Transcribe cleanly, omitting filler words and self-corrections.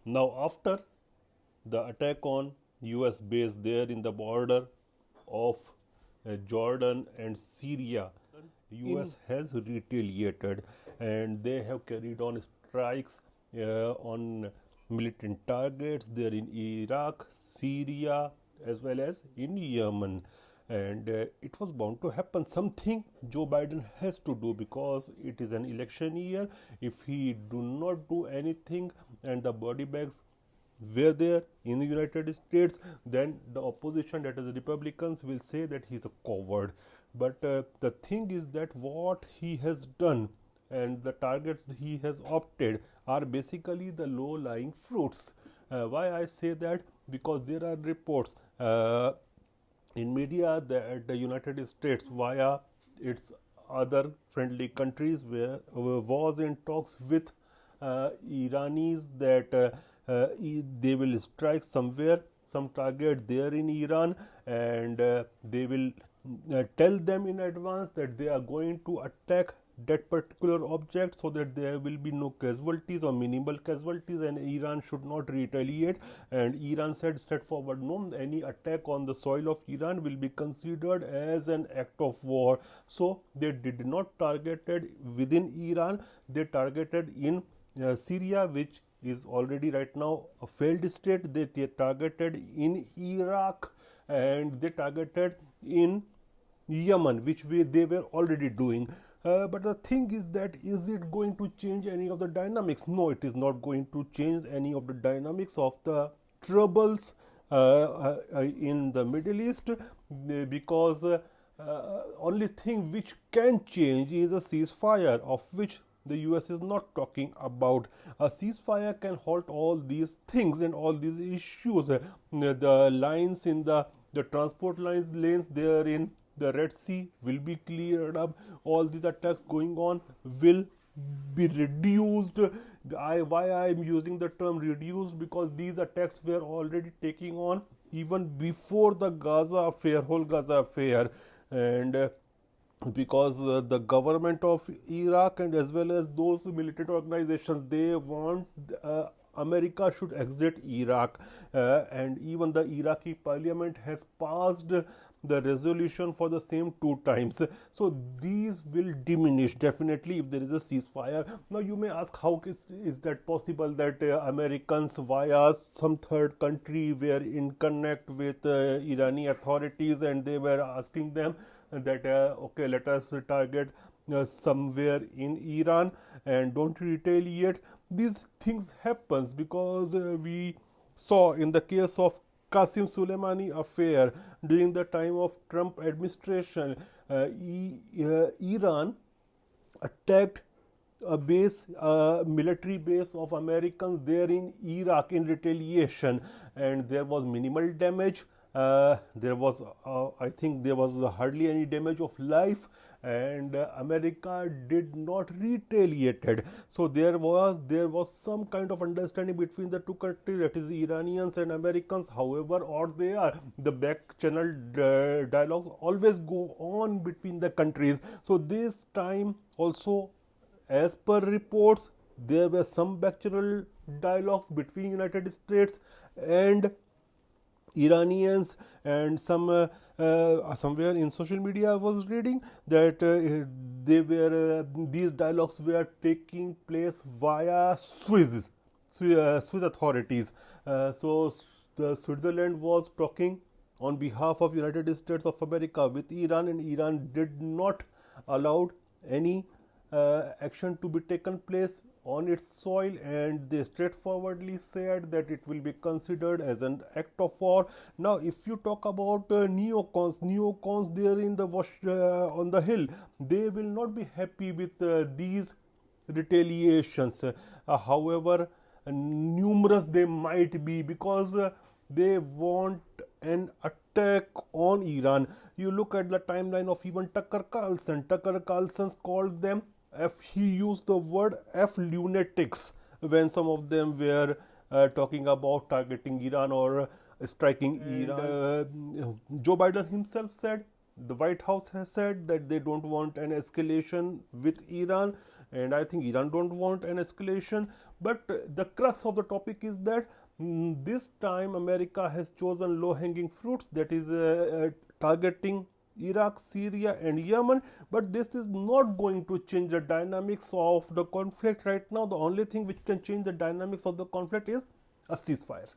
Now, after the attack on US base there in the border of Jordan and Syria, US has retaliated and they have carried on strikes on militant targets there in Iraq, Syria, as well as in Yemen. And it was bound to happen. Something Joe Biden has to do because it is an election year. If he do not do anything and the body bags were there in the United States, then the opposition, that is the Republicans, will say that he's a coward. But the thing is that what he has done and the targets he has opted are basically the low-lying fruits. Why I say that? Because there are reports in media that the United States, via its other friendly countries, was in talks with Iranis that they will strike somewhere, some target there in Iran, and they will tell them in advance that they are going to attack that particular object so that there will be no casualties or minimal casualties, and Iran should not retaliate. And Iran said straightforward, no, any attack on the soil of Iran will be considered as an act of war. So they did not targeted within Iran, they targeted in Syria, which is already right now a failed state. They targeted in Iraq, and they targeted in Yemen, which they were already doing. But the thing is that, is it going to change any of the dynamics? No, it is not going to change any of the dynamics of the troubles in the Middle East, because only thing which can change is a ceasefire, of which the US is not talking about. A ceasefire can halt all these things and all these issues. The lines in the transport lanes there in the Red Sea will be cleared up. All these attacks going on will be reduced. Why I am using the term reduced? Because these attacks were already taking on even before the Gaza affair, whole Gaza affair, and because the government of Iraq and as well as those militant organizations, they want America should exit Iraq, and even the Iraqi parliament has passed the resolution for the same 2 times. So these will diminish definitely if there is a ceasefire. Now you may ask, how is that possible that Americans via some third country were in connect with Irani authorities and they were asking them that okay, let us target somewhere in Iran and don't retaliate. These things happens because we saw in the case of Qasim Soleimani affair during the time of Trump administration, Iran attacked a base, a military base of Americans there in Iraq in retaliation, and there was minimal damage. There was, I think, there was hardly any damage of life, and America did not retaliated. So there was some kind of understanding between the two countries, that is Iranians and Americans. However, or they are, the back channel dialogues always go on between the countries. So this time also, as per reports, there were some back-channel dialogues between United States and Iranians, and somewhere in social media I was reading that these dialogues were taking place via Swiss authorities. So the Switzerland was talking on behalf of United States of America with Iran, and Iran did not allow any action to be taken place on its soil, and they straightforwardly said that it will be considered as an act of war. Now, if you talk about neocons there in the on the hill, they will not be happy with these retaliations. However, numerous they might be, because they want an attack on Iran. You look at the timeline of even Tucker Carlson. Tucker Carlson called them he used the word F lunatics when some of them were talking about targeting Iran or striking Iran. Joe Biden himself said The White House has said that they don't want an escalation with Iran, and I think Iran don't want an escalation. But the crux of the topic is that this time America has chosen low-hanging fruits, that is targeting Iraq, Syria, and Yemen. But this is not going to change the dynamics of the conflict right now. The only thing which can change the dynamics of the conflict is a ceasefire.